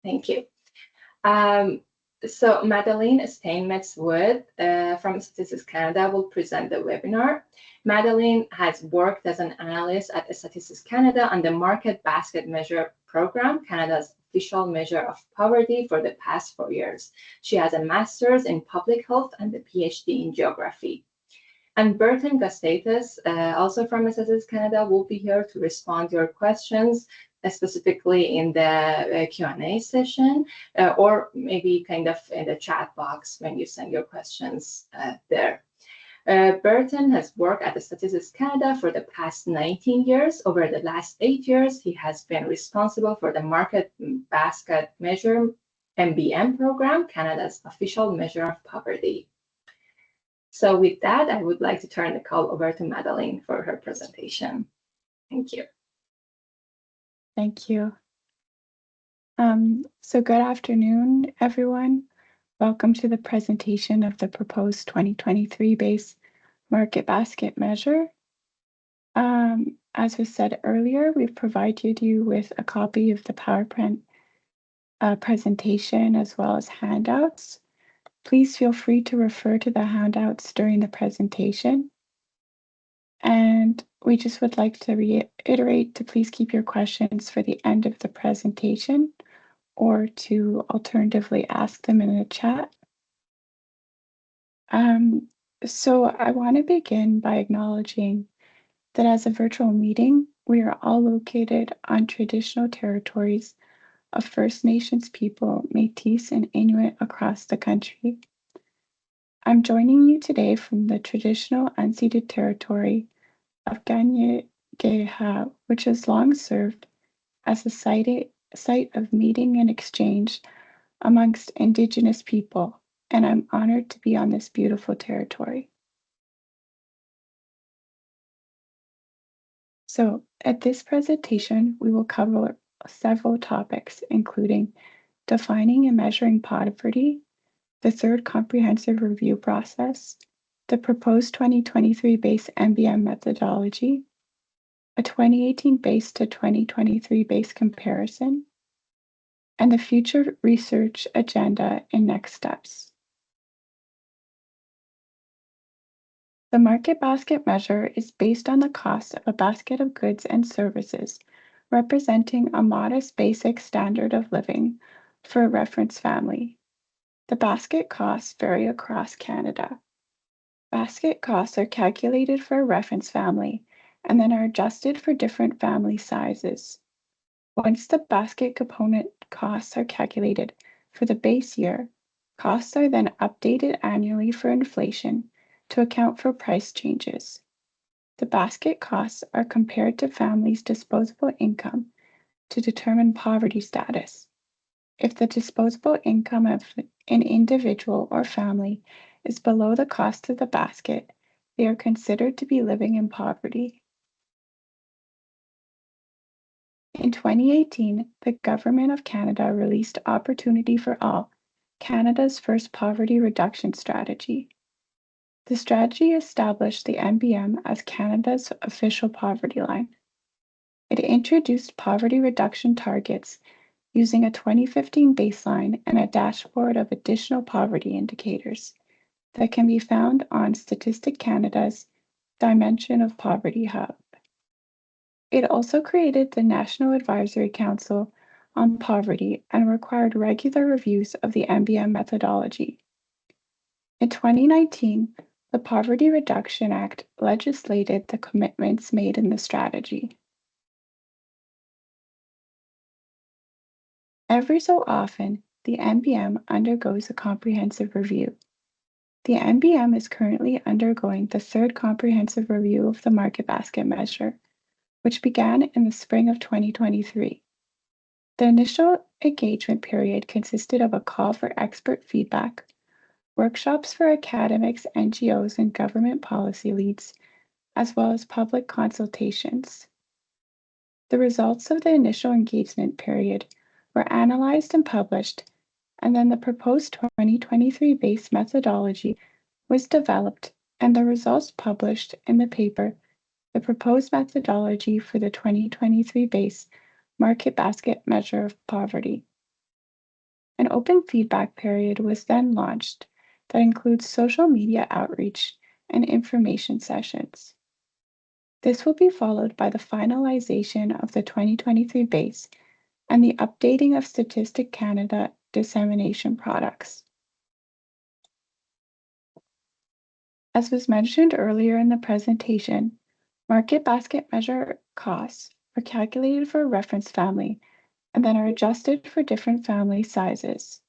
Thank you. So Madeleine Steinmetz-Wood from Statistics Canada will present the webinar. Madeleine has worked as an analyst at Statistics Canada on the Market Basket Measure program, Canada's official measure of poverty, for the past 4 years. She has a master's in public health and a PhD in geography. And Burton Gustatus, also from Statistics Canada, will be here to respond to your questions, specifically in the Q&A session, or maybe kind of in the chat box when you send your questions there. Burton has worked at the Statistics Canada for the past 19 years. Over the last 8 years, he has been responsible for the Market Basket Measure MBM program, Canada's official measure of poverty. So with that, I would like to turn the call over to Madeleine for her presentation. Thank you. Thank you. So good afternoon, everyone. Welcome to the presentation of the proposed 2023 base market basket measure. As was said earlier, we've provided you with a copy of the PowerPoint presentation as well as handouts. Please feel free to refer to the handouts during the presentation. And we just would like to reiterate to please keep your questions for the end of the presentation, or to alternatively ask them in the chat. So I want to begin by acknowledging that as a virtual meeting, we are all located on traditional territories of First Nations people, Métis and Inuit across the country. I'm joining you today from the traditional unceded territory of Kanien'kehá:ka, which has long served as a site of meeting and exchange amongst Indigenous people, and I'm honored to be on this beautiful territory. So at this presentation, we will cover several topics, including defining and measuring poverty, the third comprehensive review process, the proposed 2023 base MBM methodology, a 2018 base to 2023 base comparison, and the future research agenda and next steps. The market basket measure is based on the cost of a basket of goods and services, representing a modest basic standard of living for a reference family. The basket costs vary across Canada. Basket costs are calculated for a reference family and then are adjusted for different family sizes. Once the basket component costs are calculated for the base year, costs are then updated annually for inflation to account for price changes. The basket costs are compared to families' disposable income to determine poverty status. If the disposable income of an individual or family is below the cost of the basket, they are considered to be living in poverty. In 2018, the Government of Canada released Opportunity for All, Canada's first poverty reduction strategy. The strategy established the MBM as Canada's official poverty line. It introduced poverty reduction targets using a 2015 baseline and a dashboard of additional poverty indicators that can be found on Statistics Canada's Dimension of Poverty Hub. It also created the National Advisory Council on Poverty and required regular reviews of the MBM methodology. In 2019, the Poverty Reduction Act legislated the commitments made in the strategy. Every so often, the MBM undergoes a comprehensive review. The MBM is currently undergoing the third comprehensive review of the market basket measure, which began in the spring of 2023. The initial engagement period consisted of a call for expert feedback, workshops for academics, NGOs, and government policy leads, as well as public consultations. The results of the initial engagement period were analyzed and published, and then the proposed 2023 base methodology was developed and the results published in the paper, The Proposed Methodology for the 2023 Base Market Basket Measure of Poverty. An open feedback period was then launched that includes social media outreach and information sessions. This will be followed by the finalization of the 2023 base and the updating of Statistic Canada dissemination products. As was mentioned earlier in the presentation, market basket measure costs are calculated for a reference family and then are adjusted for different family sizes.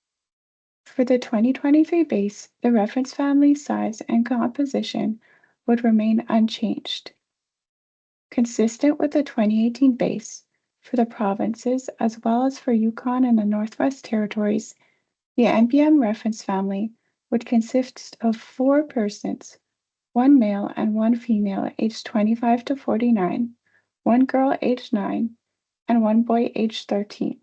For the 2023 base, the reference family size and composition would remain unchanged. Consistent with the 2018 base, for the provinces as well as for Yukon and the Northwest Territories, the NBM reference family would consist of 4 persons, 1 male and 1 female aged 25 to 49, 1 girl aged 9, and 1 boy aged 13.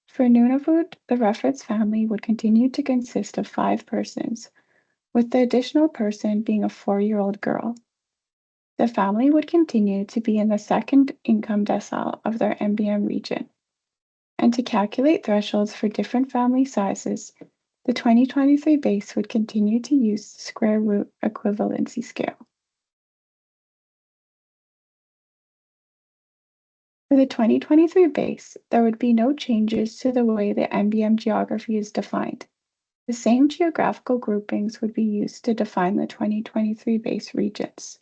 For Nunavut, the reference family would continue to consist of 5 persons, with the additional person being a 4-year-old girl. The family would continue to be in the second income decile of their NBM region. And to calculate thresholds for different family sizes, the 2023 base would continue to use the square root equivalency scale. For the 2023 base, there would be no changes to the way the NBM geography is defined. The same geographical groupings would be used to define the 2023 base regions.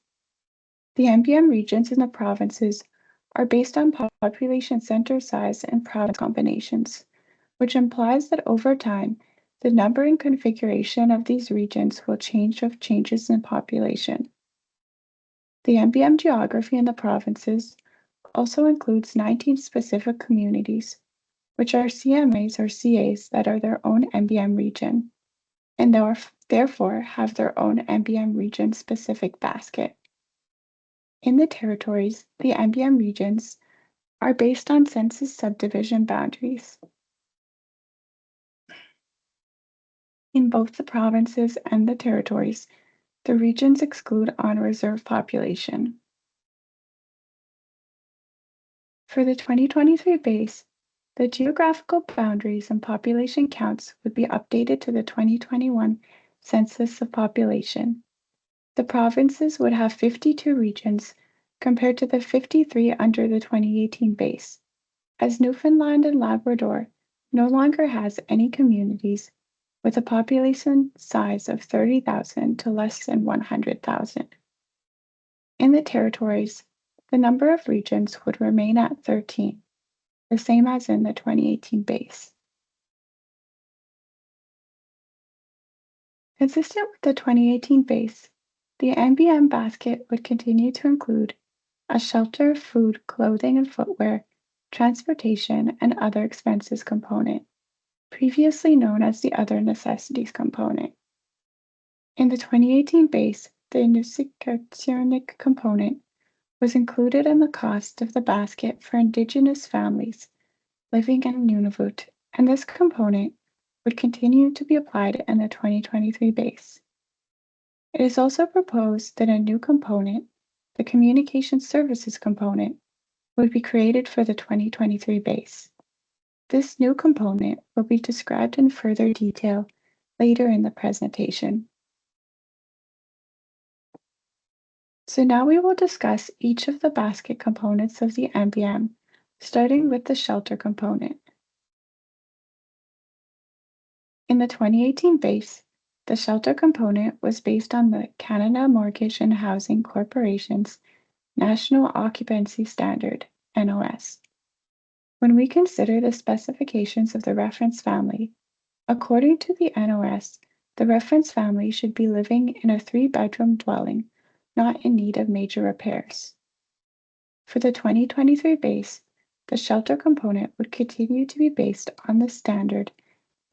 The NBM regions in the provinces are based on population center size and province combinations, which implies that over time, the number and configuration of these regions will change with changes in population. The NBM geography in the provinces also includes 19 specific communities, which are CMAs or CAs that are their own NBM region, and therefore have their own NBM region-specific basket. In the territories, the NBM regions are based on census subdivision boundaries. In both the provinces and the territories, the regions exclude on-reserve population. For the 2023 base, the geographical boundaries and population counts would be updated to the 2021 Census of Population. The provinces would have 52 regions compared to the 53 under the 2018 base, as Newfoundland and Labrador no longer has any communities with a population size of 30,000 to less than 100,000. In the territories, the number of regions would remain at 13, the same as in the 2018 base. Consistent with the 2018 base, the NBM basket would continue to include a shelter, food, clothing and footwear, transportation, and other expenses component, previously known as the other necessities component. In the 2018 base, the Inusikatsiornik component was included in the cost of the basket for Indigenous families living in Nunavut, and this component would continue to be applied in the 2023 base. It is also proposed that a new component, the Communication Services component, would be created for the 2023 base. This new component will be described in further detail later in the presentation. So now we will discuss each of the basket components of the NBM, starting with the shelter component. In the 2018 base, the shelter component was based on the Canada Mortgage and Housing Corporation's National Occupancy Standard, NOS. When we consider the specifications of the reference family, according to the NOS, the reference family should be living in a 3-bedroom dwelling, not in need of major repairs. For the 2023 base, the shelter component would continue to be based on the standard,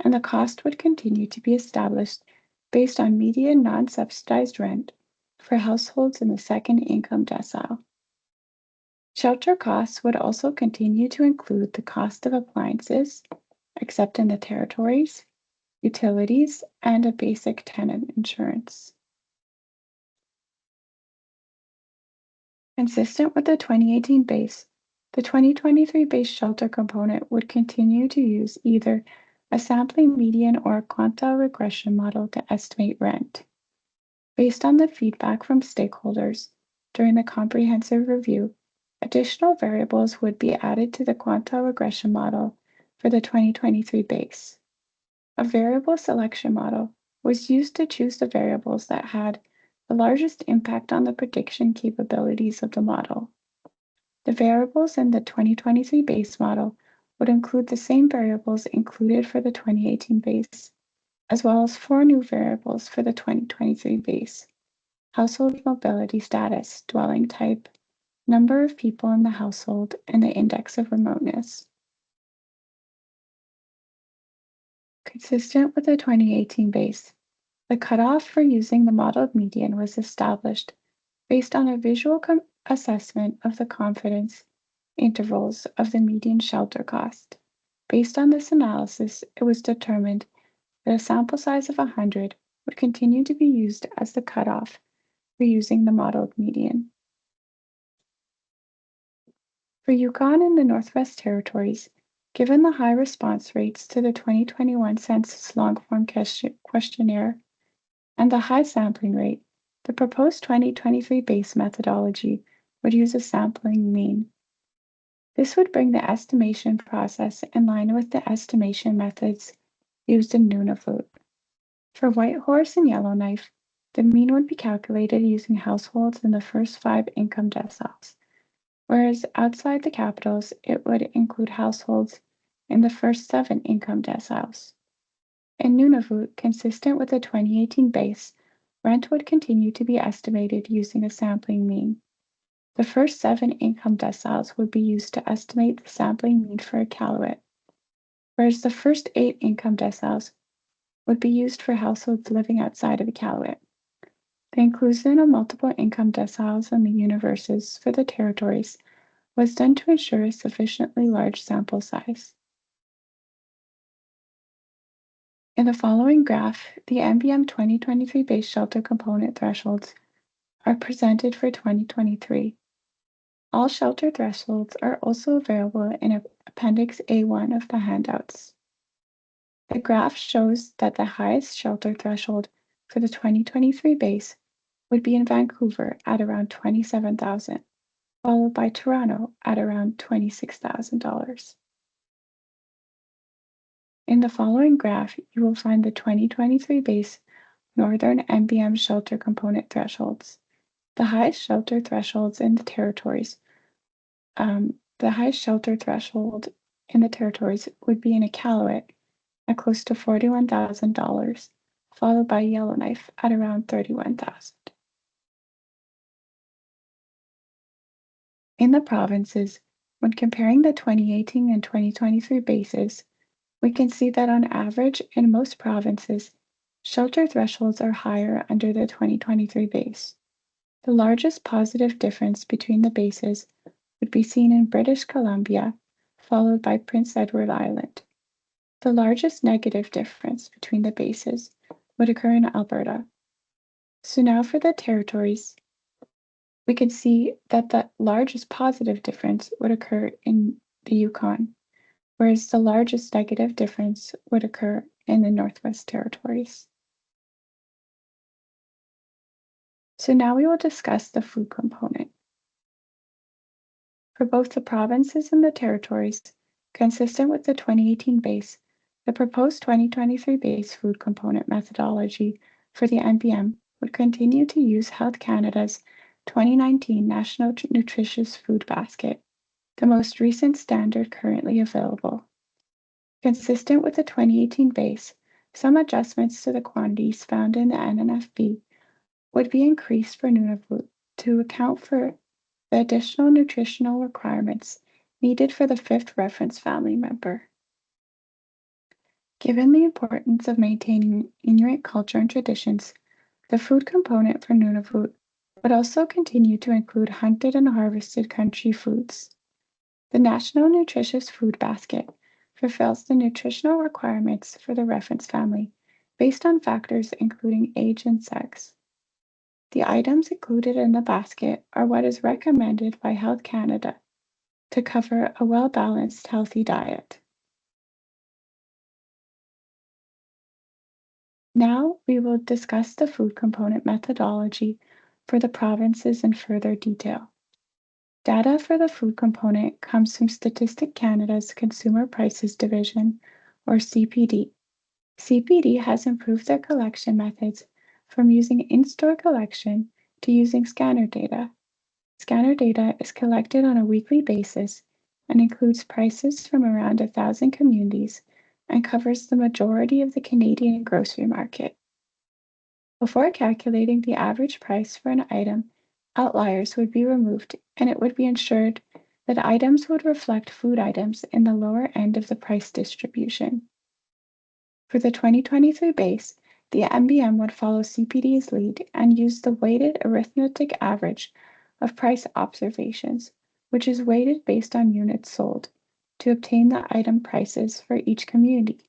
and the cost would continue to be established based on median non-subsidized rent for households in the second income decile. Shelter costs would also continue to include the cost of appliances, except in the territories, utilities, and a basic tenant insurance. Consistent with the 2018 base, the 2023 base shelter component would continue to use either a sampling median or a quantile regression model to estimate rent. Based on the feedback from stakeholders during the comprehensive review, additional variables would be added to the quantile regression model for the 2023 base. A variable selection model was used to choose the variables that had the largest impact on the prediction capabilities of the model. The variables in the 2023 base model would include the same variables included for the 2018 base, as well as 4 new variables for the 2023 base: household mobility status, dwelling type, number of people in the household, and the index of remoteness. Consistent with the 2018 base, the cutoff for using the modeled median was established based on a visual assessment of the confidence intervals of the median shelter cost. Based on this analysis, it was determined that a sample size of 100 would continue to be used as the cutoff for using the modeled median. For Yukon and the Northwest Territories, given the high response rates to the 2021 census long-form questionnaire and the high sampling rate, the proposed 2023 base methodology would use a sampling mean. This would bring the estimation process in line with the estimation methods used in Nunavut. For Whitehorse and Yellowknife, the mean would be calculated using households in the first 5 income deciles, whereas outside the capitals, it would include households in the first 7 income deciles. In Nunavut, consistent with the 2018 base, rent would continue to be estimated using a sampling mean. The first 7 income deciles would be used to estimate the sampling mean for Iqaluit, whereas the first 8 income deciles would be used for households living outside of Iqaluit. The inclusion of multiple income deciles in the universes for the territories was done to ensure a sufficiently large sample size. In the following graph, the NBM 2023 base shelter component thresholds are presented for 2023. All shelter thresholds are also available in Appendix A1 of the handouts. The graph shows that the highest shelter threshold for the 2023 base would be in Vancouver at around $27,000, followed by Toronto at around $26,000. In the following graph, you will find the 2023 base Northern NBM shelter component thresholds. The highest shelter thresholds in the territories, the highest shelter threshold in the territories would be in Iqaluit at close to $41,000, followed by Yellowknife at around $31,000. In the provinces, when comparing the 2018 and 2023 bases, we can see that on average in most provinces, shelter thresholds are higher under the 2023 base. The largest positive difference between the bases would be seen in British Columbia, followed by Prince Edward Island. The largest negative difference between the bases would occur in Alberta. So now for the territories, we can see that the largest positive difference would occur in the Yukon, whereas the largest negative difference would occur in the Northwest Territories. So now we will discuss the food component. For both the provinces and the territories, consistent with the 2018 base, the proposed 2023 base food component methodology for the NBM would continue to use Health Canada's 2019 National Nutritious Food Basket, the most recent standard currently available. Consistent with the 2018 base, some adjustments to the quantities found in the NNFB would be increased for Nunavut to account for the additional nutritional requirements needed for the 5th reference family member. Given the importance of maintaining Inuit culture and traditions, the food component for Nunavut would also continue to include hunted and harvested country foods. The National Nutritious Food Basket fulfills the nutritional requirements for the reference family based on factors including age and sex. The items included in the basket are what is recommended by Health Canada to cover a well-balanced, healthy diet. Now we will discuss the food component methodology for the provinces in further detail. Data for the food component comes from Statistic Canada's Consumer Prices Division, or CPD. CPD has improved their collection methods from using in-store collection to using scanner data. Scanner data is collected on a weekly basis and includes prices from around 1,000 communities and covers the majority of the Canadian grocery market. Before calculating the average price for an item, outliers would be removed and it would be ensured that items would reflect food items in the lower end of the price distribution. For the 2023 base, the MBM would follow CPD's lead and use the weighted arithmetic average of price observations, which is weighted based on units sold, to obtain the item prices for each community.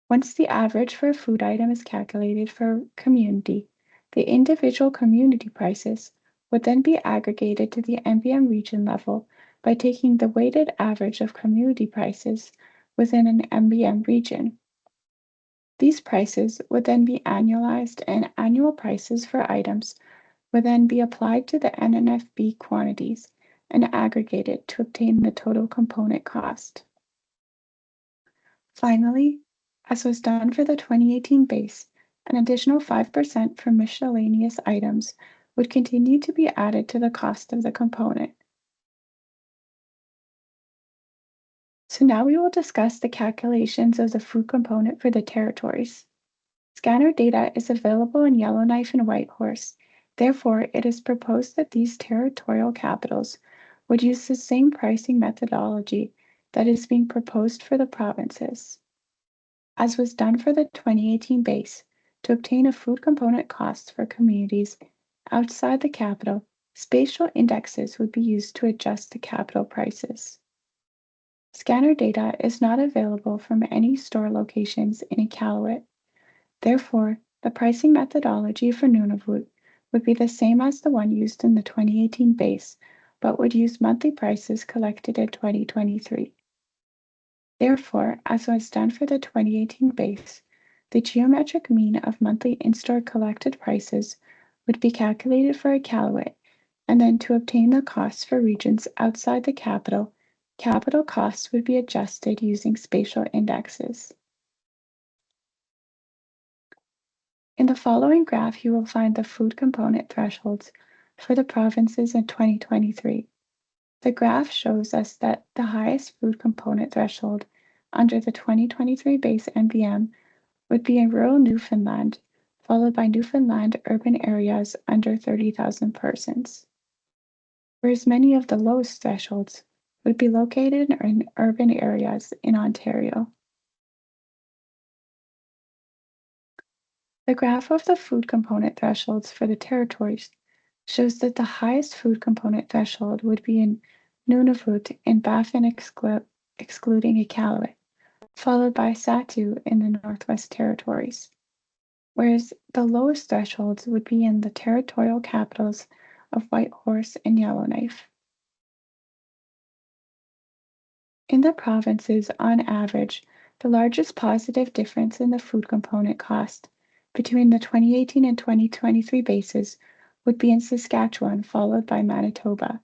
Once the average for a food item is calculated for a community, the individual community prices would then be aggregated to the MBM region level by taking the weighted average of community prices within an MBM region. These prices would then be annualized, and annual prices for items would then be applied to the NNFB quantities and aggregated to obtain the total component cost. Finally, as was done for the 2018 base, an additional 5% for miscellaneous items would continue to be added to the cost of the component. So now we will discuss the calculations of the food component for the territories. Scanner data is available in Yellowknife and Whitehorse. Therefore, it is proposed that these territorial capitals would use the same pricing methodology that is being proposed for the provinces. As was done for the 2018 base, to obtain a food component cost for communities outside the capital, spatial indexes would be used to adjust the capital prices. Scanner data is not available from any store locations in Iqaluit. Therefore, the pricing methodology for Nunavut would be the same as the one used in the 2018 base, but would use monthly prices collected in 2023. Therefore, as was done for the 2018 base, the geometric mean of monthly in-store collected prices would be calculated for Iqaluit, and then to obtain the costs for regions outside the capital, capital costs would be adjusted using spatial indexes. In the following graph, you will find the food component thresholds for the provinces in 2023. The graph shows us that the highest food component threshold under the 2023 base MBM would be in rural Newfoundland, followed by Newfoundland urban areas under 30,000 persons, whereas many of the lowest thresholds would be located in urban areas in Ontario. The graph of the food component thresholds for the territories shows that the highest food component threshold would be in Nunavut and Baffin excluding Iqaluit, followed by Satu in the Northwest Territories, whereas the lowest thresholds would be in the territorial capitals of Whitehorse and Yellowknife. In the provinces, on average, the largest positive difference in the food component cost between the 2018 and 2023 bases would be in Saskatchewan, followed by Manitoba,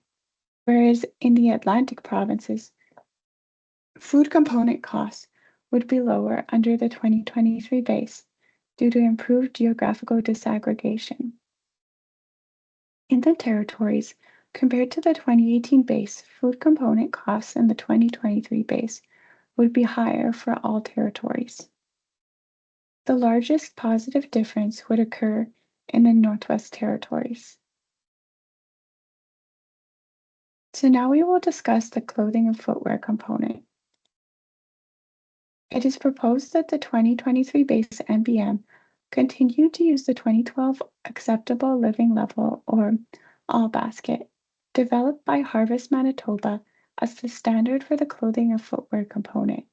whereas in the Atlantic provinces, food component costs would be lower under the 2023 base due to improved geographical disaggregation. In the territories, compared to the 2018 base, food component costs in the 2023 base would be higher for all territories. The largest positive difference would occur in the Northwest Territories. So now we will discuss the clothing and footwear component. It is proposed that the 2023 base MBM continue to use the 2012 Acceptable Living Level, or ALL basket, developed by Harvest Manitoba as the standard for the clothing and footwear component.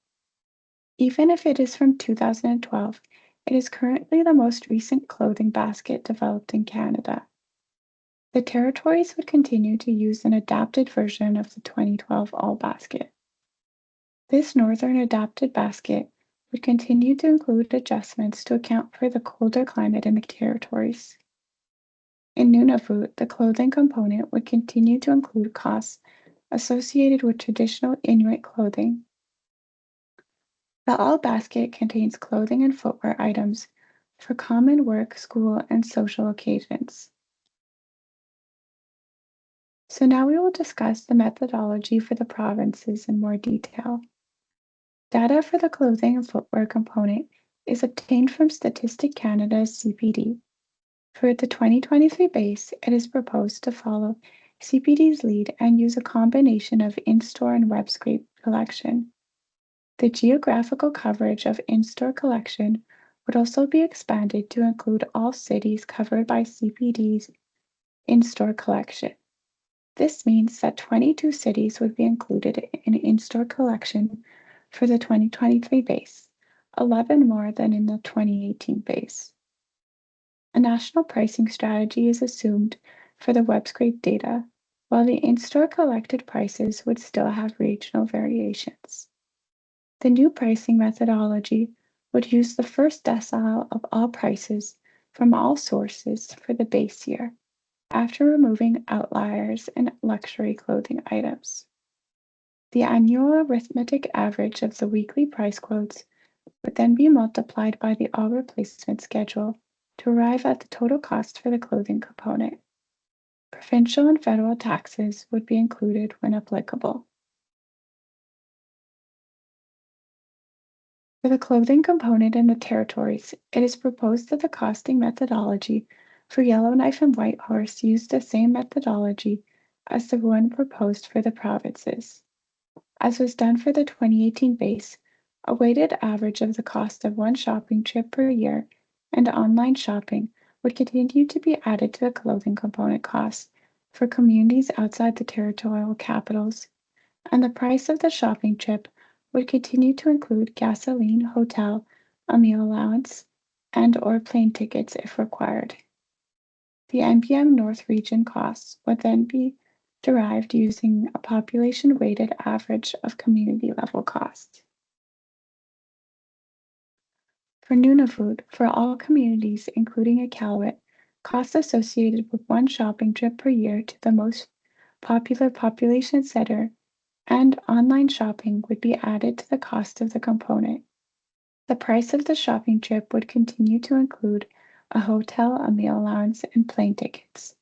Even if it is from 2012, it is currently the most recent clothing basket developed in Canada. The territories would continue to use an adapted version of the 2012 ALL basket. This northern adapted basket would continue to include adjustments to account for the colder climate in the territories. In Nunavut, the clothing component would continue to include costs associated with traditional Inuit clothing. The All Basket contains clothing and footwear items for common work, school, and social occasions. So now we will discuss the methodology for the provinces in more detail. Data for the clothing and footwear component is obtained from Statistic Canada's CPD. For the 2023 base, it is proposed to follow CPD's lead and use a combination of in-store and web scrape collection. The geographical coverage of in-store collection would also be expanded to include all cities covered by CPD's in-store collection. This means that 22 cities would be included in in-store collection for the 2023 base, 11 more than in the 2018 base. A national pricing strategy is assumed for the web scrape data, while the in-store collected prices would still have regional variations. The new pricing methodology would use the first decile of all prices from all sources for the base year, after removing outliers and luxury clothing items. The annual arithmetic average of the weekly price quotes would then be multiplied by the all replacement schedule to arrive at the total cost for the clothing component. Provincial and federal taxes would be included when applicable. For the clothing component in the territories, it is proposed that the costing methodology for Yellowknife and Whitehorse use the same methodology as the one proposed for the provinces. As was done for the 2018 base, a weighted average of the cost of one shopping trip per year and online shopping would continue to be added to the clothing component costs for communities outside the territorial capitals, and the price of the shopping trip would continue to include gasoline, hotel, a meal allowance, and/or plane tickets if required. The NBM North Region costs would then be derived using a population-weighted average of community-level costs. For Nunavut, for all communities, including Iqaluit, costs associated with one shopping trip per year to the most popular population center and online shopping would be added to the cost of the component. The price of the shopping trip would continue to include a hotel, a meal allowance, and plane tickets.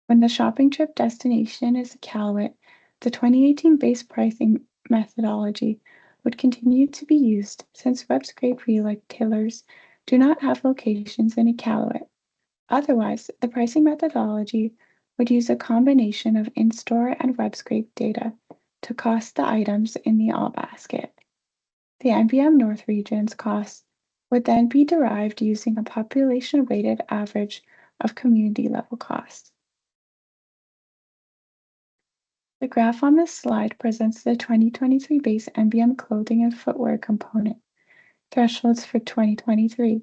When the shopping trip destination is Iqaluit, the 2018 base pricing methodology would continue to be used since web scrape retailers do not have locations in Iqaluit. Otherwise, the pricing methodology would use a combination of in-store and web scrape data to cost the items in the all basket. The NBM North region's costs would then be derived using a population-weighted average of community-level costs. The graph on this slide presents the 2023 base NBM clothing and footwear component thresholds for 2023.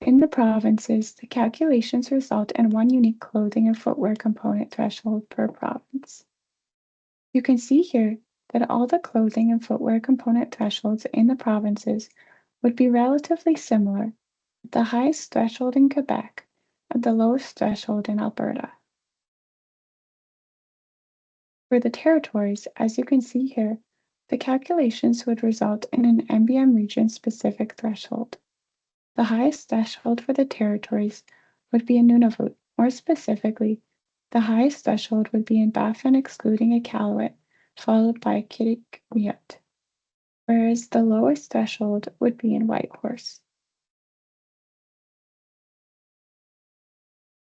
In the provinces, the calculations result in one unique clothing and footwear component threshold per province. You can see here that all the clothing and footwear component thresholds in the provinces would be relatively similar, with the highest threshold in Quebec and the lowest threshold in Alberta. For the territories, as you can see here, the calculations would result in an NBM region-specific threshold. The highest threshold for the territories would be in Nunavut. More specifically, the highest threshold would be in Baffin excluding Iqaluit, followed by Kitikmeot, whereas the lowest threshold would be in Whitehorse.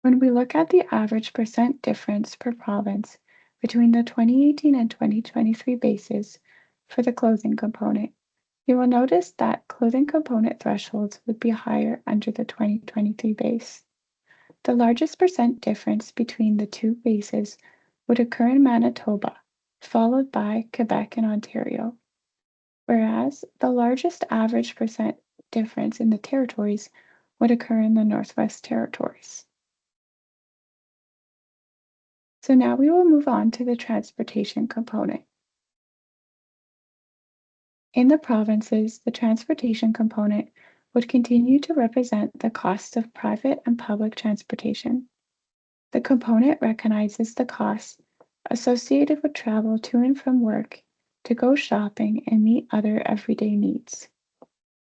When we look at the average percent difference per province between the 2018 and 2023 bases for the clothing component, you will notice that clothing component thresholds would be higher under the 2023 base. The largest percent difference between the two bases would occur in Manitoba, followed by Quebec and Ontario, whereas the largest average percent difference in the territories would occur in the Northwest Territories. So now we will move on to the transportation component. In the provinces, the transportation component would continue to represent the cost of private and public transportation. The component recognizes the costs associated with travel to and from work, to go shopping, and meet other everyday needs.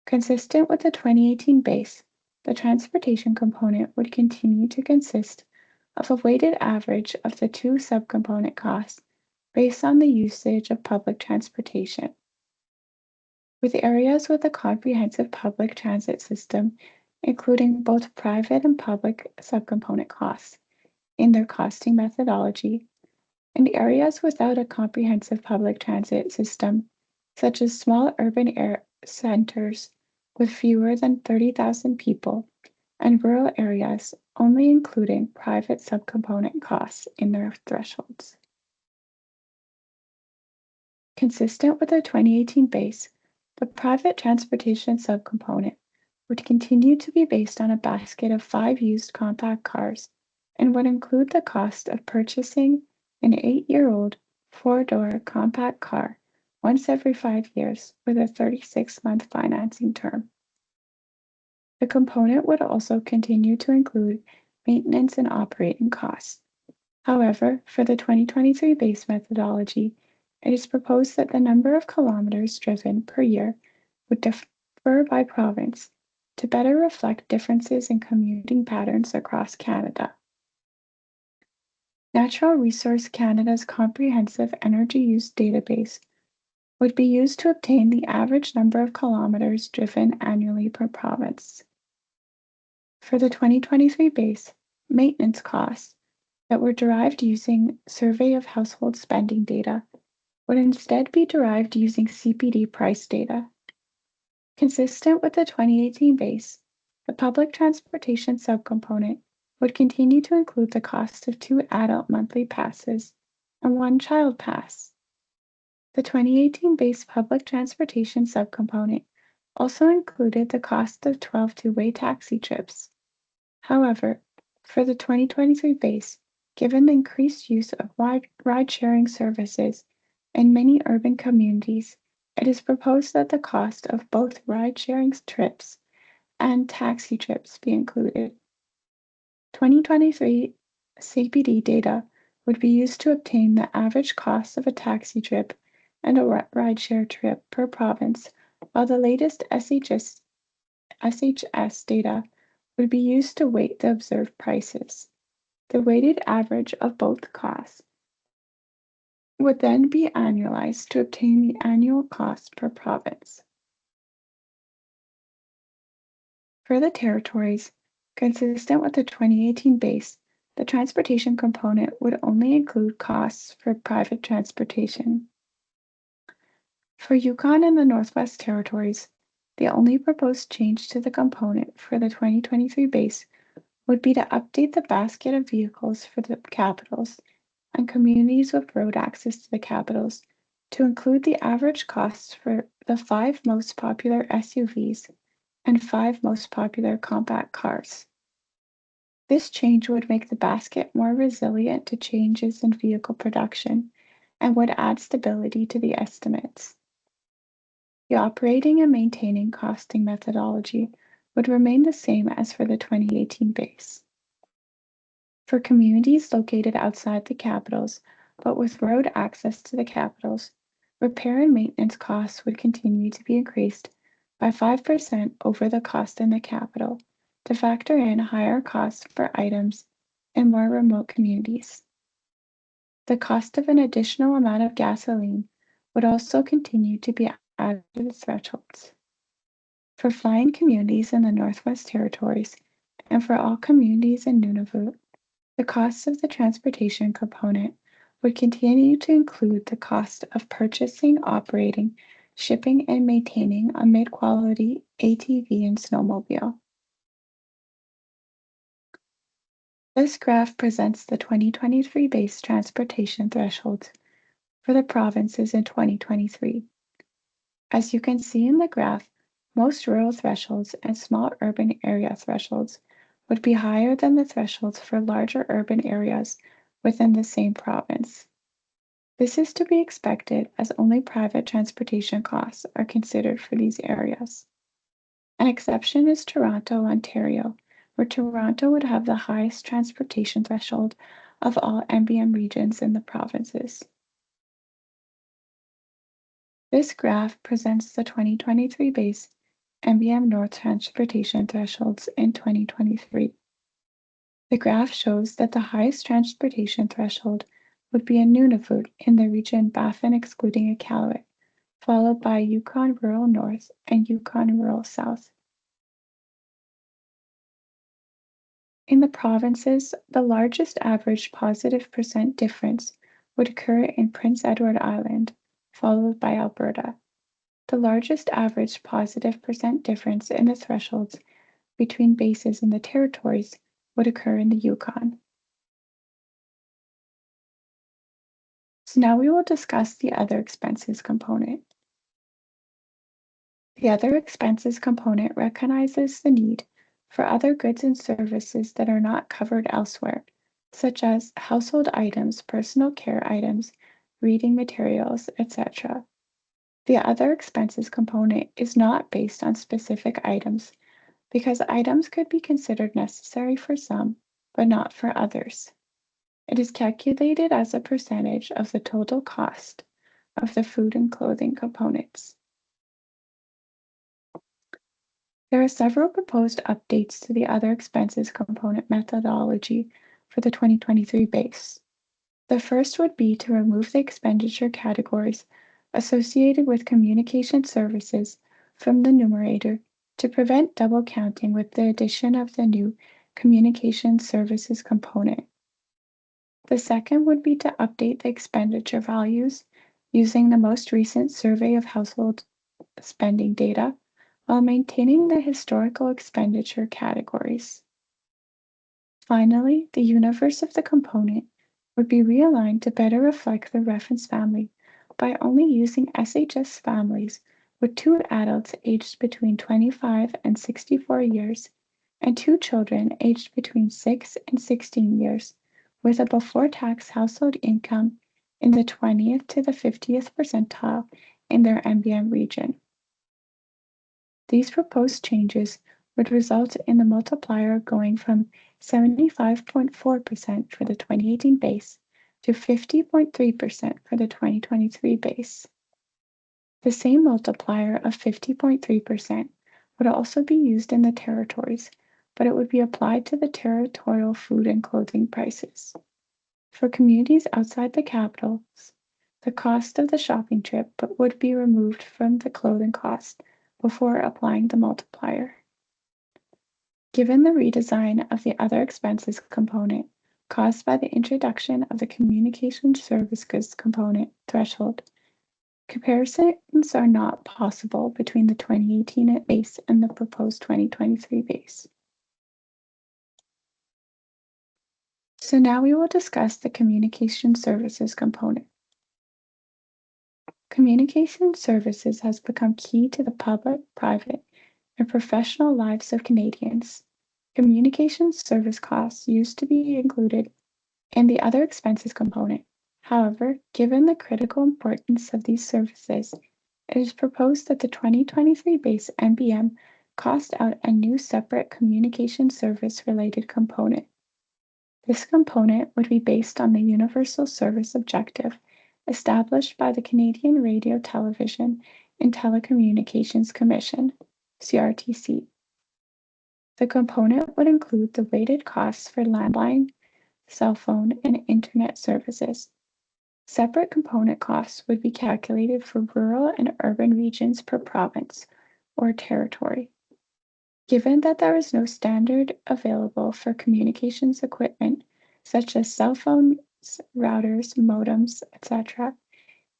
Consistent with the 2018 base, the transportation component would continue to consist of a weighted average of the two subcomponent costs based on the usage of public transportation. With areas with a comprehensive public transit system, including both private and public subcomponent costs in their costing methodology, and areas without a comprehensive public transit system, such as small urban centers with fewer than 30,000 people, and rural areas only including private subcomponent costs in their thresholds. Consistent with our 2018 base, the private transportation subcomponent would continue to be based on a basket of 5 used compact cars and would include the cost of purchasing an 8-year-old 4-door compact car once every 5 years with a 36-month financing term. The component would also continue to include maintenance and operating costs. However, for the 2023 base methodology, it is proposed that the number of kilometers driven per year would differ by province to better reflect differences in commuting patterns across Canada. Natural Resource Canada's comprehensive energy use database would be used to obtain the average number of kilometers driven annually per province. For the 2023 base, maintenance costs that were derived using Survey of Household Spending data would instead be derived using CPD price data. Consistent with the 2018 base, the public transportation subcomponent would continue to include the cost of 2 adult monthly passes and 1 child pass. The 2018 base public transportation subcomponent also included the cost of 12 two-way taxi trips. However, for the 2023 base, given the increased use of ride-sharing services in many urban communities, it is proposed that the cost of both ride-sharing trips and taxi trips be included. 2023 CPD data would be used to obtain the average cost of a taxi trip and a ride-share trip per province, while the latest SHS data would be used to weight the observed prices. The weighted average of both costs would then be annualized to obtain the annual cost per province. For the territories, consistent with the 2018 base, the transportation component would only include costs for private transportation. For Yukon and the Northwest Territories, the only proposed change to the component for the 2023 base would be to update the basket of vehicles for the capitals and communities with road access to the capitals to include the average costs for the 5 most popular SUVs and 5 most popular compact cars. This change would make the basket more resilient to changes in vehicle production and would add stability to the estimates. The operating and maintaining costing methodology would remain the same as for the 2018 base. For communities located outside the capitals, but with road access to the capitals, repair and maintenance costs would continue to be increased by 5% over the cost in the capital to factor in higher costs for items in more remote communities. The cost of an additional amount of gasoline would also continue to be added to the thresholds. For flying communities in the Northwest Territories and for all communities in Nunavut, the cost of the transportation component would continue to include the cost of purchasing, operating, shipping, and maintaining a mid-quality ATV and snowmobile. This graph presents the 2023 base transportation thresholds for the provinces in 2023. As you can see in the graph, most rural thresholds and small urban area thresholds would be higher than the thresholds for larger urban areas within the same province. This is to be expected as only private transportation costs are considered for these areas. An exception is Toronto, Ontario, where Toronto would have the highest transportation threshold of all NBM regions in the provinces. This graph presents the 2023 base NBM North transportation thresholds in 2023. The graph shows that the highest transportation threshold would be in Nunavut in the region Baffin excluding Iqaluit, followed by Yukon Rural North and Yukon Rural South. In the provinces, the largest average positive % difference would occur in Prince Edward Island, followed by Alberta. The largest average positive % difference in the thresholds between bases in the territories would occur in the Yukon. So now we will discuss the other expenses component. The other expenses component recognizes the need for other goods and services that are not covered elsewhere, such as household items, personal care items, reading materials, etc. The other expenses component is not based on specific items because items could be considered necessary for some, but not for others. It is calculated as a percentage of the total cost of the food and clothing components. There are several proposed updates to the other expenses component methodology for the 2023 base. The first would be to remove the expenditure categories associated with communication services from the numerator to prevent double counting with the addition of the new communication services component. The second would be to update the expenditure values using the most recent survey of household spending data while maintaining the historical expenditure categories. Finally, the universe of the component would be realigned to better reflect the reference family by only using SHS families with 2 adults aged between 25 and 64 years and 2 children aged between 6 and 16 years with a before-tax household income in the 20th to the 50th percentile in their NBM region. These proposed changes would result in the multiplier going from 75.4% for the 2018 base to 50.3% for the 2023 base. The same multiplier of 50.3% would also be used in the territories, but it would be applied to the territorial food and clothing prices. For communities outside the capitals, the cost of the shopping trip would be removed from the clothing cost before applying the multiplier. Given the redesign of the other expenses component caused by the introduction of the communication service goods component threshold, comparisons are not possible between the 2018 base and the proposed 2023 base. So now we will discuss the communication services component. Communication services has become key to the public, private, and professional lives of Canadians. Communication service costs used to be included in the other expenses component. However, given the critical importance of these services, it is proposed that the 2023 base NBM cost out a new separate communication service related component. This component would be based on the Universal Service Objective established by the Canadian Radio, Television, and Telecommunications Commission, CRTC. The component would include the rated costs for landline, cell phone, and internet services. Separate component costs would be calculated for rural and urban regions per province or territory. Given that there is no standard available for communications equipment, such as cell phones, routers, modems, etc.,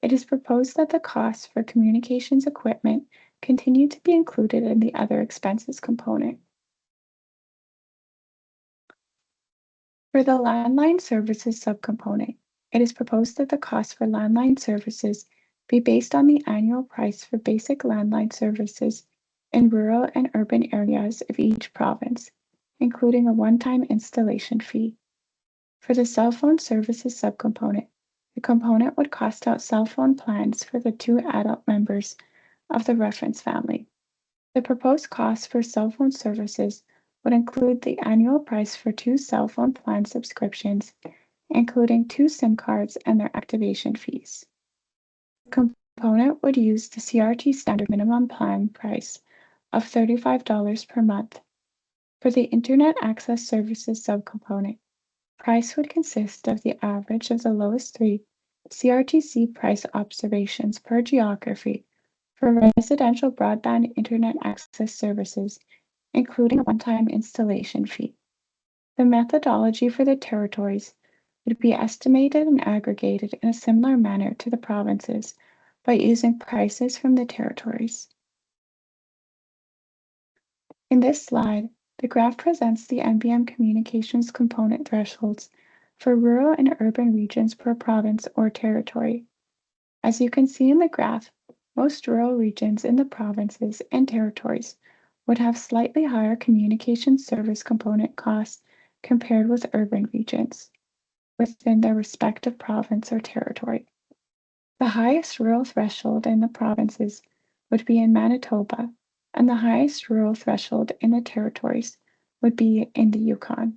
it is proposed that the costs for communications equipment continue to be included in the other expenses component. For the landline services subcomponent, it is proposed that the cost for landline services be based on the annual price for basic landline services in rural and urban areas of each province, including a one-time installation fee. For the cell phone services subcomponent, the component would cost out cell phone plans for the 2 adult members of the reference family. The proposed cost for cell phone services would include the annual price for 2 cell phone plan subscriptions, including 2 SIM cards and their activation fees. The component would use the CRT standard minimum plan price of $35 per month. For the Internet Access Services subcomponent, price would consist of the average of the lowest 3 CRTC price observations per geography for residential broadband Internet access services, including a one-time installation fee. The methodology for the territories would be estimated and aggregated in a similar manner to the provinces by using prices from the territories. In this slide, the graph presents the NBM communications component thresholds for rural and urban regions per province or territory. As you can see in the graph, most rural regions in the provinces and territories would have slightly higher communication service component costs compared with urban regions within their respective province or territory. The highest rural threshold in the provinces would be in Manitoba, and the highest rural threshold in the territories would be in the Yukon.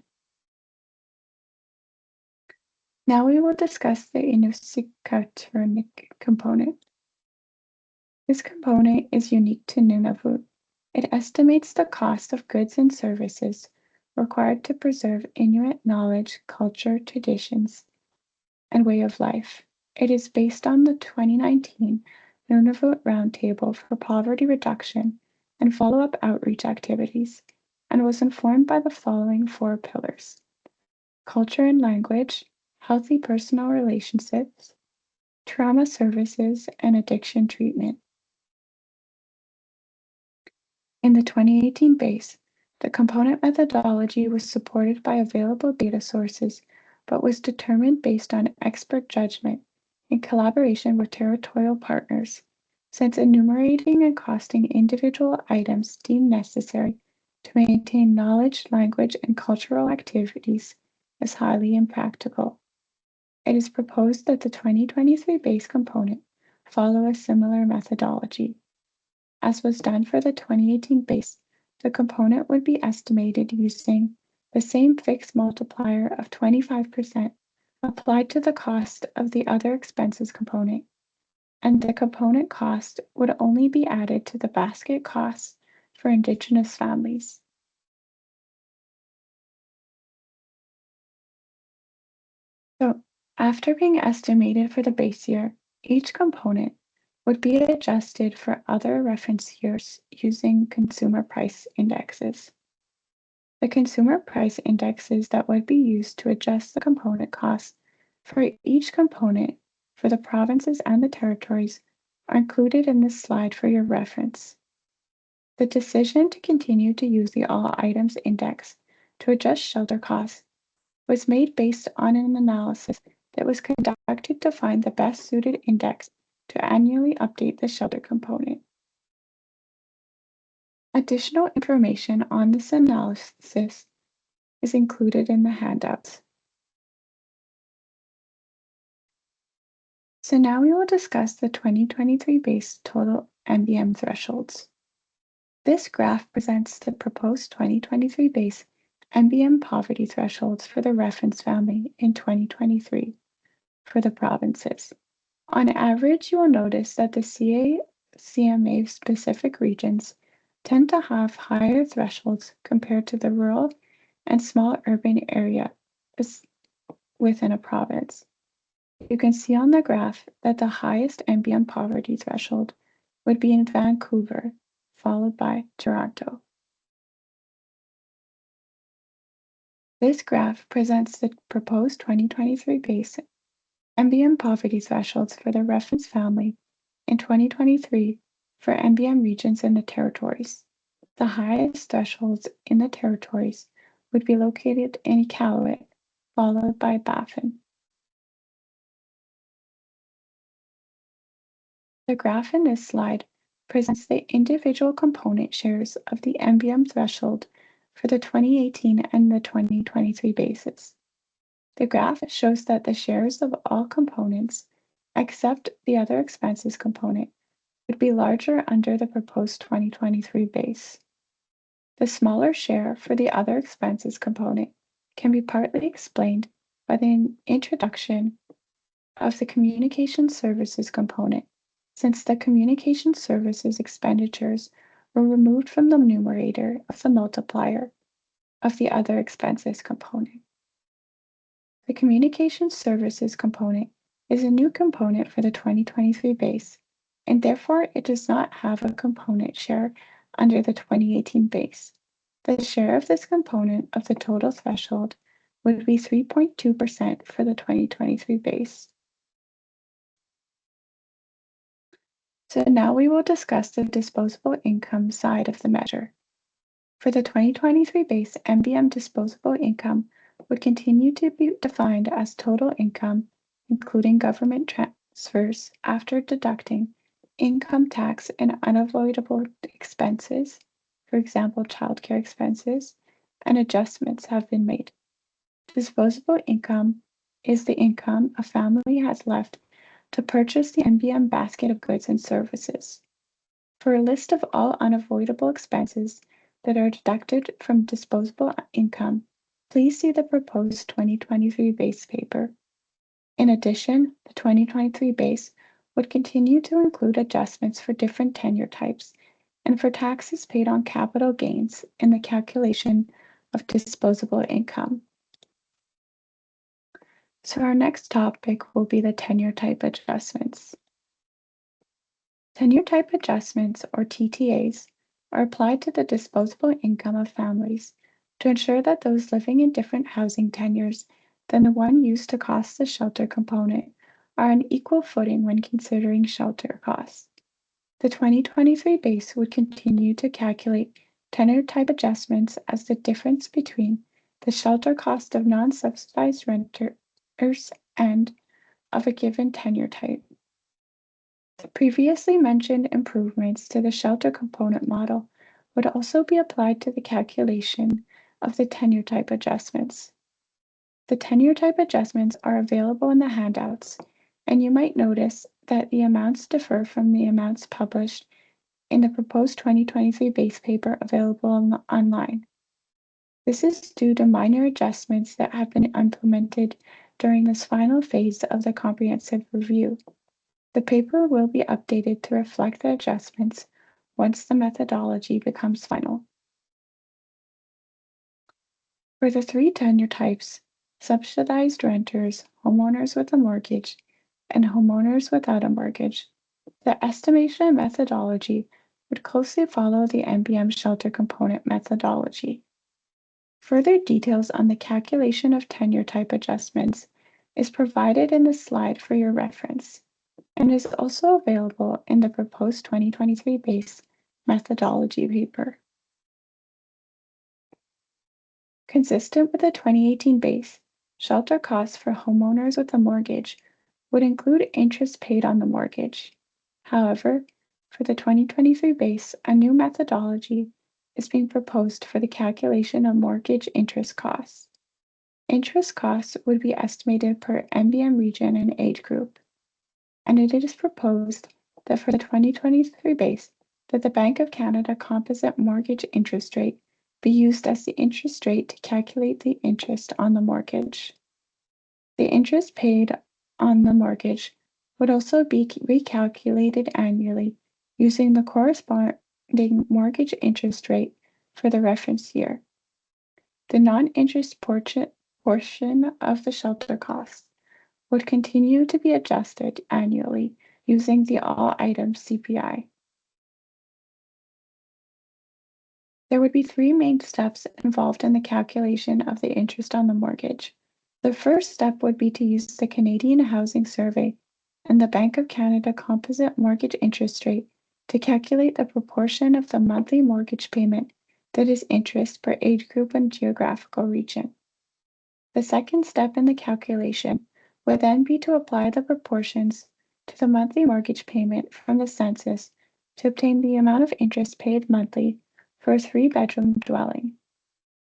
Now we will discuss the Inusiakarnik component. This component is unique to Nunavut. It estimates the cost of goods and services required to preserve Inuit knowledge, culture, traditions, and way of life. It is based on the 2019 Nunavut Roundtable for Poverty Reduction and follow-up outreach activities, and was informed by the following 4 pillars: culture and language, healthy personal relationships, trauma services, and addiction treatment. In the 2018 base, the component methodology was supported by available data sources, but was determined based on expert judgment in collaboration with territorial partners, since enumerating and costing individual items deemed necessary to maintain knowledge, language, and cultural activities is highly impractical. It is proposed that the 2023 base component follow a similar methodology. As was done for the 2018 base, the component would be estimated using the same fixed multiplier of 25% applied to the cost of the other expenses component, and the component cost would only be added to the basket costs for Indigenous families. So, after being estimated for the base year, each component would be adjusted for other reference years using consumer price indexes. The consumer price indexes that would be used to adjust the component costs for each component for the provinces and the territories are included in this slide for your reference. The decision to continue to use the All Items Index to adjust shelter costs was made based on an analysis that was conducted to find the best suited index to annually update the shelter component. Additional information on this analysis is included in the handouts. So now we will discuss the 2023 base total NBM thresholds. This graph presents the proposed 2023 base NBM poverty thresholds for the reference family in 2023 for the provinces. On average, you will notice that the CMA specific regions tend to have higher thresholds compared to the rural and small urban areas within a province. You can see on the graph that the highest NBM poverty threshold would be in Vancouver, followed by Toronto. This graph presents the proposed 2023 base NBM poverty thresholds for the reference family in 2023 for NBM regions in the territories. The highest thresholds in the territories would be located in Iqaluit, followed by Baffin. The graph in this slide presents the individual component shares of the NBM threshold for the 2018 and the 2023 bases. The graph shows that the shares of all components, except the other expenses component, would be larger under the proposed 2023 base. The smaller share for the other expenses component can be partly explained by the introduction of the communication services component, since the communication services expenditures were removed from the numerator of the multiplier of the other expenses component. The communication services component is a new component for the 2023 base, and therefore it does not have a component share under the 2018 base. The share of this component of the total threshold would be 3.2% for the 2023 base. So now we will discuss the disposable income side of the measure. For the 2023 base, MBM disposable income would continue to be defined as total income, including government transfers after deducting income tax and unavoidable expenses, for example, childcare expenses, and adjustments have been made. Disposable income is the income a family has left to purchase the MBM basket of goods and services. For a list of all unavoidable expenses that are deducted from disposable income, please see the proposed 2023 base paper. In addition, the 2023 base would continue to include adjustments for different tenure types and for taxes paid on capital gains in the calculation of disposable income. So our next topic will be the tenure type adjustments. Tenure type adjustments, or TTAs, are applied to the disposable income of families to ensure that those living in different housing tenures than the one used to cost the shelter component are on equal footing when considering shelter costs. The 2023 base would continue to calculate tenure type adjustments as the difference between the shelter cost of non-subsidized renters and of a given tenure type. The previously mentioned improvements to the shelter component model would also be applied to the calculation of the tenure type adjustments. The tenure type adjustments are available in the handouts, and you might notice that the amounts differ from the amounts published in the proposed 2023 base paper available online. This is due to minor adjustments that have been implemented during this final phase of the comprehensive review. The paper will be updated to reflect the adjustments once the methodology becomes final. For the three tenure types, subsidized renters, homeowners with a mortgage, and homeowners without a mortgage, the estimation methodology would closely follow the MBM shelter component methodology. Further details on the calculation of tenure type adjustments is provided in the slide for your reference, and is also available in the proposed 2023 base methodology paper. Consistent with the 2018 base, shelter costs for homeowners with a mortgage would include interest paid on the mortgage. However, for the 2023 base, a new methodology is being proposed for the calculation of mortgage interest costs. Interest costs would be estimated per MBM region and age group, and it is proposed that for the 2023 base, that the Bank of Canada composite mortgage interest rate be used as the interest rate to calculate the interest on the mortgage. The interest paid on the mortgage would also be recalculated annually using the corresponding mortgage interest rate for the reference year. The non-interest portion of the shelter costs would continue to be adjusted annually using the all items CPI. There would be three main steps involved in the calculation of the interest on the mortgage. The first step would be to use the Canadian Housing Survey and the Bank of Canada composite mortgage interest rate to calculate the proportion of the monthly mortgage payment that is interest per age group and geographical region. The second step in the calculation would then be to apply the proportions to the monthly mortgage payment from the census to obtain the amount of interest paid monthly for a 3-bedroom dwelling.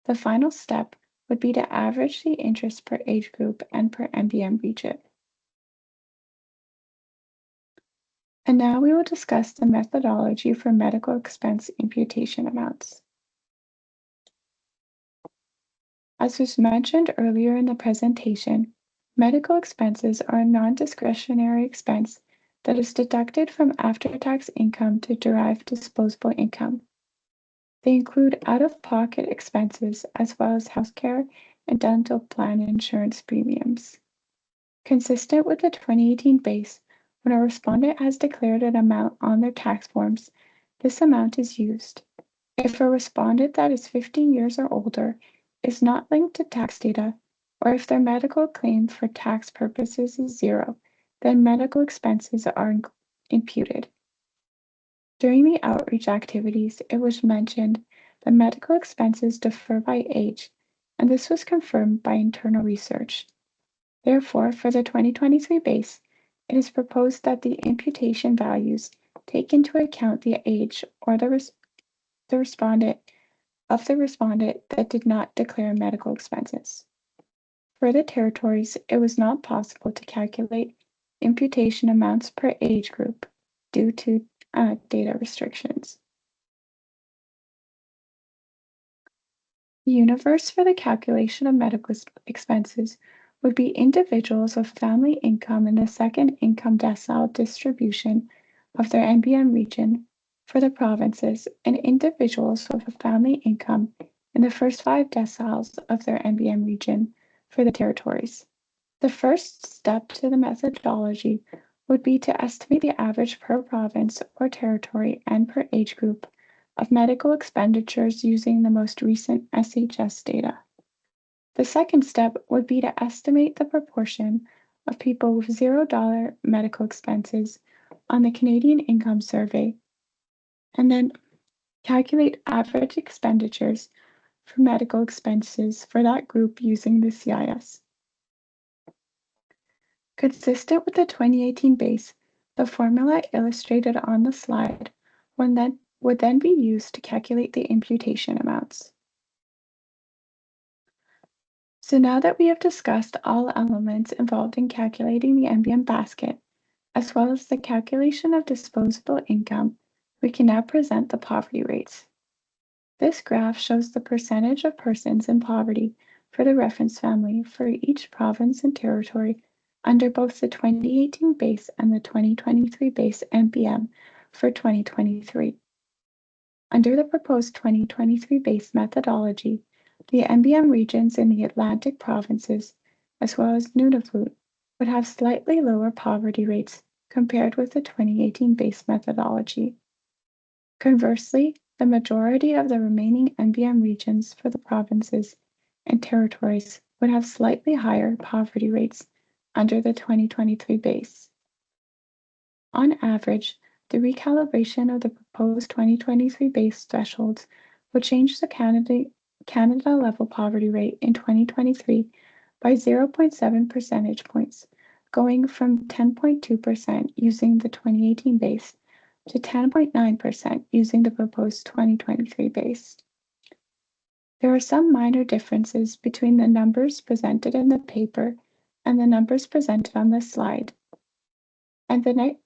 The final step would be to average the interest per age group and per MBM region. And now we will discuss the methodology for medical expense imputation amounts. As was mentioned earlier in the presentation, medical expenses are a non-discretionary expense that is deducted from after-tax income to derive disposable income. They include out-of-pocket expenses as well as healthcare and dental plan insurance premiums. Consistent with the 2018 base, when a respondent has declared an amount on their tax forms, this amount is used. If a respondent that is 15 years or older is not linked to tax data, or if their medical claim for tax purposes is zero, then medical expenses are imputed. During the outreach activities, it was mentioned that medical expenses differ by age, and this was confirmed by internal research. Therefore, for the 2023 base, it is proposed that the imputation values take into account the age or the respondent that did not declare medical expenses. For the territories, it was not possible to calculate imputation amounts per age group due to data restrictions. The universe for the calculation of medical expenses would be individuals with family income in the second income decile distribution of their MBM region for the provinces and individuals with a family income in the first 5 deciles of their MBM region for the territories. The first step to the methodology would be to estimate the average per province or territory and per age group of medical expenditures using the most recent SHS data. The second step would be to estimate the proportion of people with $0 medical expenses on the Canadian Income Survey, and then calculate average expenditures for medical expenses for that group using the CIS. Consistent with the 2018 base, the formula illustrated on the slide would then be used to calculate the imputation amounts. So now that we have discussed all elements involved in calculating the MBM basket, as well as the calculation of disposable income, we can now present the poverty rates. This graph shows the percentage of persons in poverty for the reference family for each province and territory under both the 2018 base and the 2023 base MBM for 2023. Under the proposed 2023 base methodology, the MBM regions in the Atlantic provinces, as well as Nunavut, would have slightly lower poverty rates compared with the 2018 base methodology. Conversely, the majority of the remaining MBM regions for the provinces and territories would have slightly higher poverty rates under the 2023 base. On average, the recalibration of the proposed 2023 base thresholds would change the Canada level poverty rate in 2023 by 0.7 percentage points, going from 10.2% using the 2018 base to 10.9% using the proposed 2023 base. There are some minor differences between the numbers presented in the paper and the numbers presented on this slide, and the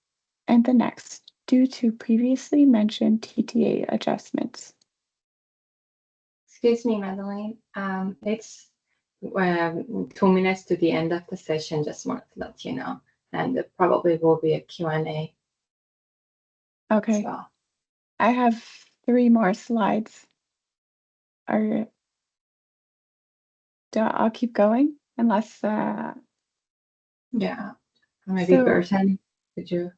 next, due to previously mentioned TTA adjustments. Excuse me, Madeline. It's 2 minutes to the end of the session. Just want to let you know, and there probably will be a Q&A. Okay. So. I have 3 more slides. I'll keep going unless. Yeah, maybe Bertrand, could you?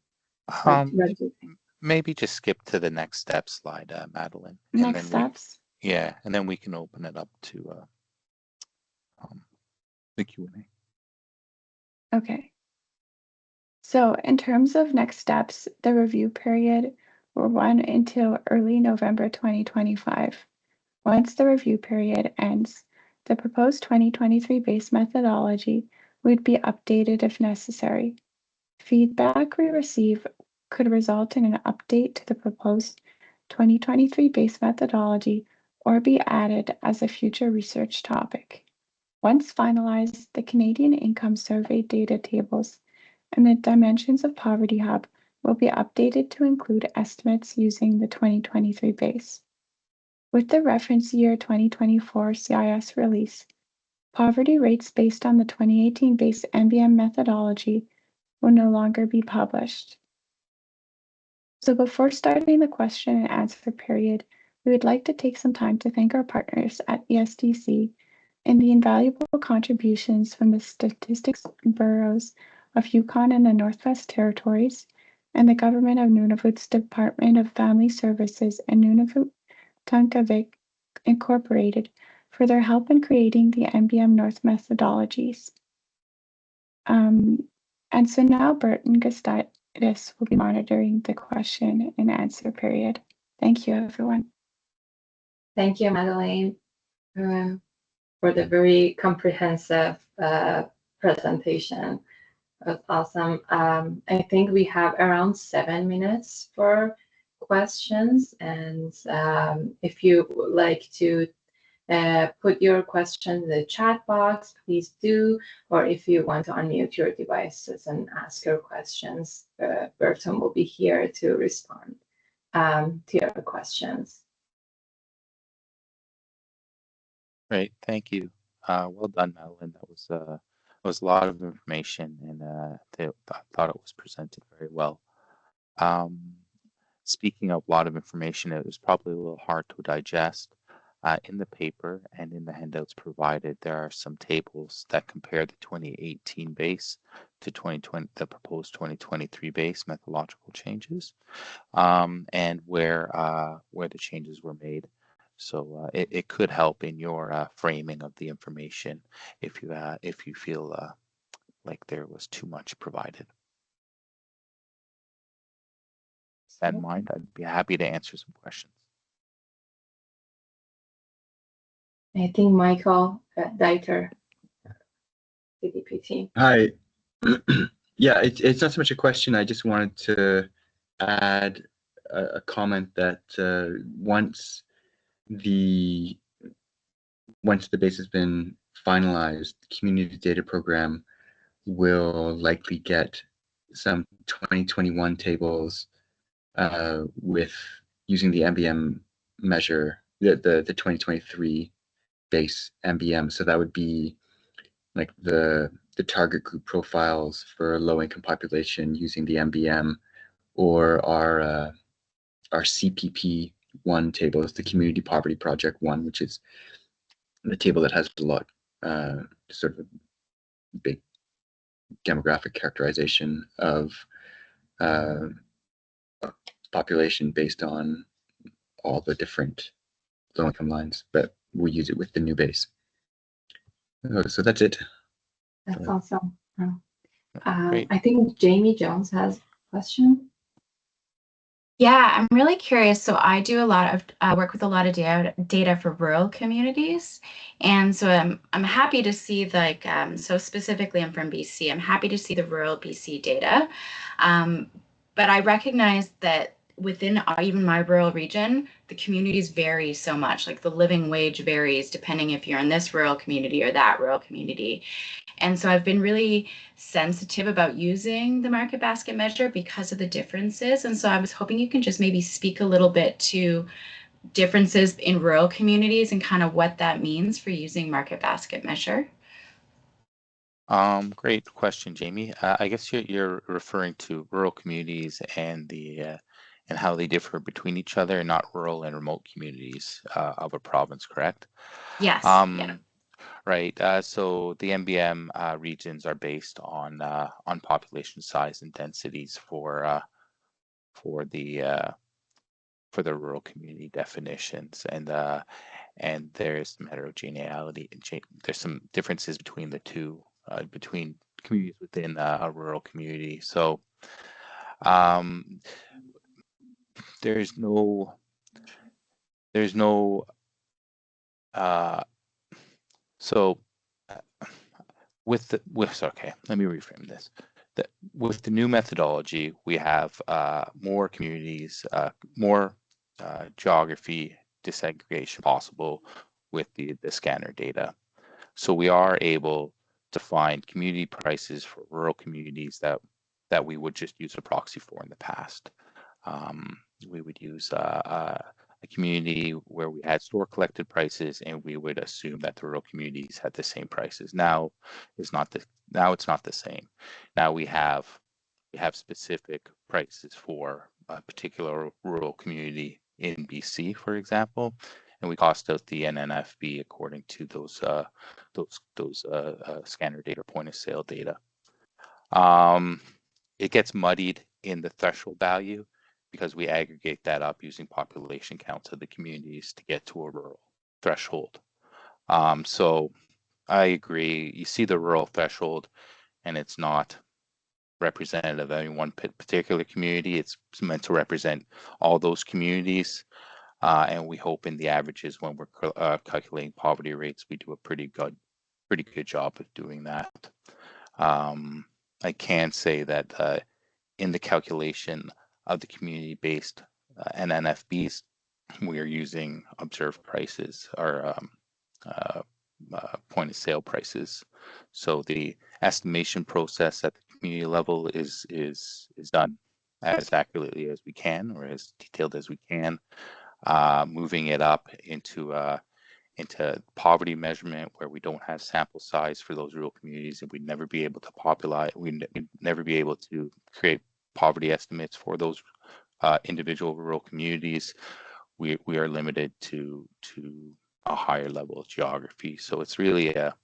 Maybe just skip to the next step slide, Madeline. Next steps? Yeah, and then we can open it up to the Q&A. Okay. So in terms of next steps, the review period will run until early November 2025. Once the review period ends, the proposed 2023 base methodology would be updated if necessary. Feedback we receive could result in an update to the proposed 2023 base methodology or be added as a future research topic. Once finalized, the Canadian Income Survey data tables and the Dimensions of Poverty Hub will be updated to include estimates using the 2023 base. With the reference year 2024 CIS release, poverty rates based on the 2018 base MBM methodology will no longer be published. So before starting the question and answer period, we would like to take some time to thank our partners at ESDC and the invaluable contributions from the statistics bureaus of Yukon and the Northwest Territories and the government of Nunavut's Department of Family Services and Nunavut Tunkavik Incorporated for their help in creating the MBM North methodologies. And so now Burton Gustitis will be monitoring the question and answer period. Thank you, everyone. Thank you, Madeleine, for the very comprehensive presentation. That's awesome. I think we have around 7 minutes for questions, and if you would like to put your question in the chat box, please do, or if you want to unmute your devices and ask your questions, Burton will be here to respond to your questions. Great, thank you. Well done, Madeleine. That was a lot of information, and I thought it was presented very well. Speaking of a lot of information, it was probably a little hard to digest. In the paper and in the handouts provided, there are some tables that compare the 2018 base to the proposed 2023 base methodological changes, and where the changes were made. So it could help in your framing of the information if you feel like there was too much provided. With that in mind, I'd be happy to answer some questions. I think Michael Deiter, CDPT. Hi. Yeah, it's not so much a question. I just wanted to add a comment that once the base has been finalized, the community data program will likely get some 2021 tables with using the MBM measure, the 2023 base MBM. So that would be like the target group profiles for low-income population using the MBM, or our CPP1 table is the Community Poverty Project 1, which is the table that has a lot sort of a big demographic characterization of population based on all the different low-income lines, but we use it with the new base. So that's it. That's awesome. Great. I think Jamie Jones has a question. Yeah, I'm really curious. So I do a lot of work with a lot of data for rural communities, and so I'm happy to see, like, so specifically I'm from BC. I'm happy to see the rural BC data, but I recognize that within even my rural region, the communities vary so much. Like the living wage varies depending if you're in this rural community or that rural community. And so I've been really sensitive about using the market basket measure because of the differences. And so I was hoping you can just maybe speak a little bit to differences in rural communities and kind of what that means for using market basket measure. Great question, Jamie. I guess you're referring to rural communities and and how they differ between each other, and not rural and remote communities of a province, correct? Yes. Yeah. Right. So the MBM regions are based on population size and densities for the rural community definitions, and there's some heterogeneity. There's some differences between the two, between communities within a rural community. So there's no so okay, let me reframe this. With the new methodology, we have more communities, more geography disaggregation possible with the scanner data. So we are able to find community prices for rural communities that we would just use a proxy for in the past. We would use a community where we had store collected prices, and we would assume that the rural communities had the same prices. Now it's not the same. Now we have specific prices for a particular rural community in BC, for example, and we cost out the NNFB according to those scanner data, point of sale data. It gets muddied in the threshold value because we aggregate that up using population counts of the communities to get to a rural threshold. So I agree. You see the rural threshold, and it's not representative of any one particular community. It's meant to represent all those communities. And we hope in the averages, when we're calculating poverty rates, we do a pretty good job of doing that. I can say that in the calculation of the community-based NNFBs, we are using observed prices or point of sale prices. So the estimation process at the community level is done as accurately as we can, or as detailed as we can. Moving it up into poverty measurement, where we don't have sample size for those rural communities, and we'd never be able to populate. We'd never be able to create poverty estimates for those individual rural communities. We are limited to a higher level of geography. So it's really a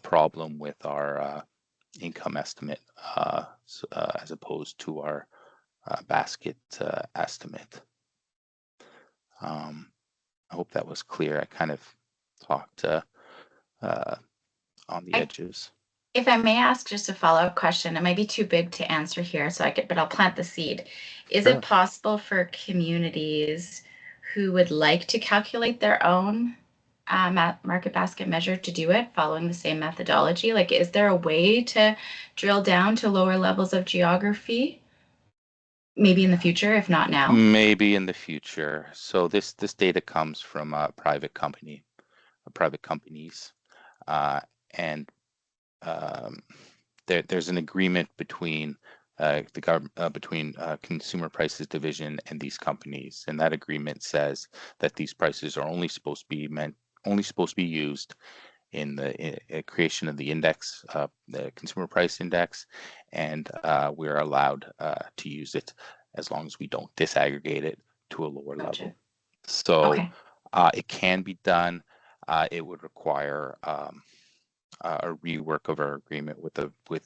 problem with our income estimate as opposed to our basket estimate. I hope that was clear. I kind of talked on the edges. If I may ask just a follow-up question, it might be too big to answer here, but I'll plant the seed. Is Sure. it possible for communities who would like to calculate their own market basket measure to do it following the same methodology? Like, is there a way to drill down to lower levels of geography? Maybe in the future, if not now. Maybe in the future. So this data comes from private companies, and there's an agreement between the government, between Consumer Prices Division and these companies, and that agreement says that these prices are only supposed to be used in the creation of the index, the Consumer Price Index, and we're allowed to use it as long as we don't disaggregate it to a lower level. So Okay. it can be done. It would require a rework of our agreement with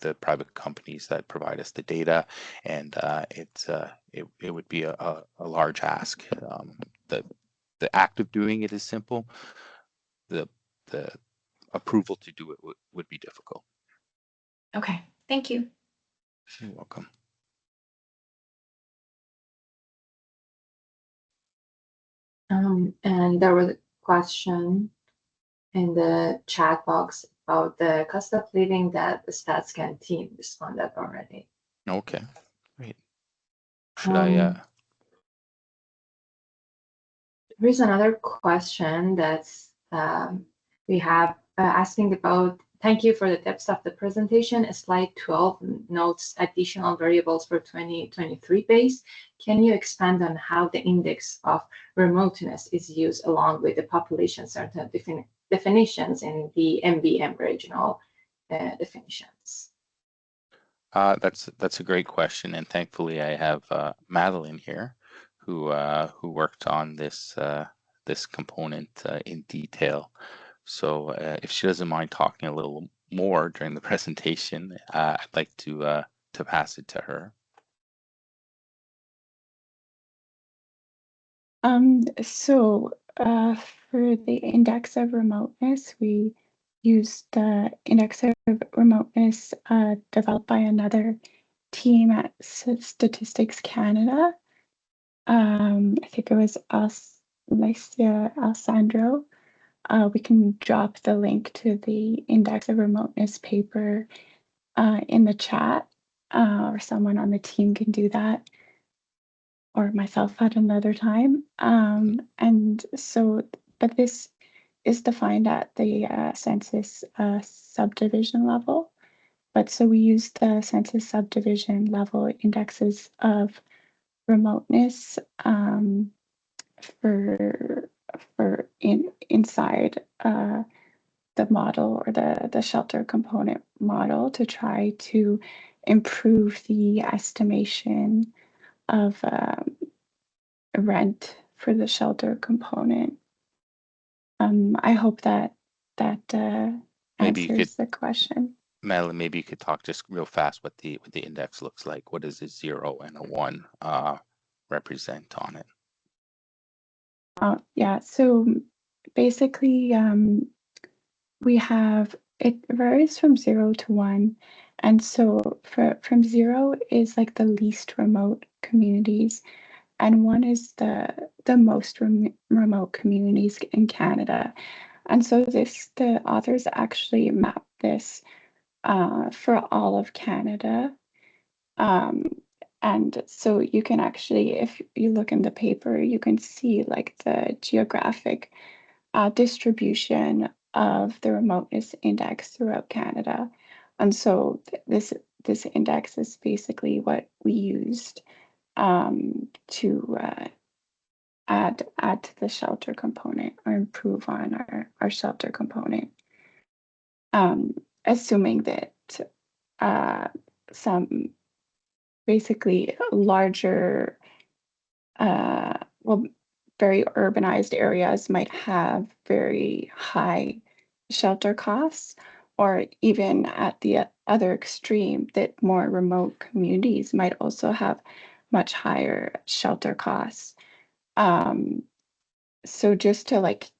the private companies that provide us the data, and it would be a large ask. The act of doing it is simple. The approval to do it would be difficult. Okay. Thank you. You're welcome. And there was a question in the chat box about the cost of living that the StatsCan team responded already. Okay, great. Should Here's another question that's we have asking about. Thank you for the depth of the presentation. Slide 12 notes additional variables for 2023 base. Can you expand on how the index of remoteness is used along with the population certain definitions in the MVM regional definitions? That's a great question, and thankfully I have Madeline here, who worked on this component in detail. So if she doesn't mind talking a little more during the presentation, I'd like to pass it to her. So for the index of remoteness, we use the index of remoteness developed by another team at Statistics Canada. I think it was Alicia Alessandro. We can drop the link to the index of remoteness paper in the chat, or someone on the team can do that, or myself at another time. And so, but this is defined at the census subdivision level. But so we use the census subdivision level indexes of remoteness for inside the model, or the shelter component model, to try to improve the estimation of rent for the shelter component. I hope that Maybe you answers the question. Madeline, maybe you could talk just real fast what the index looks like. What does a 0 and a 1 represent on it? Yeah, so basically we have, it varies from 0 to 1. And so from 0 is like the least remote communities, and 1 is the most remote communities in Canada. And so the authors actually map this for all of Canada. And so you can actually, if you look in the paper, you can see like the geographic distribution of the remoteness index throughout Canada. And so this index is basically what we used to add to the shelter component, or improve on our shelter component. Assuming that some basically larger, very urbanized areas might have very high shelter costs, or even at the other extreme, that more remote communities might also have much higher shelter costs. So just to like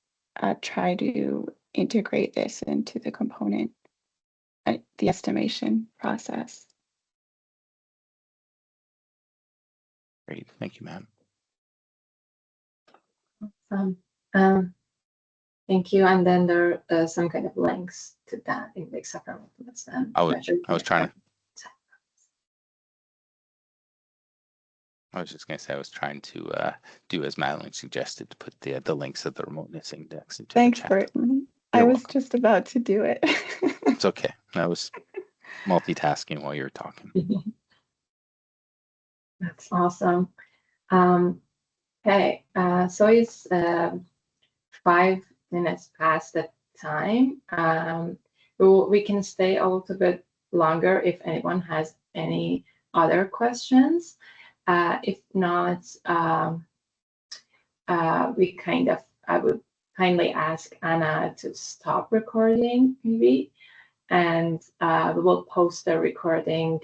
try to integrate this into the component, the estimation process. Great, thank you, ma'am. Thank you. And then there are some kind of links to that index of remoteness. I was trying to. I was just going to say I was trying to do as Madeline suggested, to put the links of the remoteness index into Thanks, the chat. Burton. I was just about to do it. It's okay. I was multitasking while you were talking. That's awesome. Okay, so it's 5 minutes past the time. We can stay a little bit longer if anyone has any other questions. If not, I would kindly ask Anna to stop recording, maybe, and we will post the recording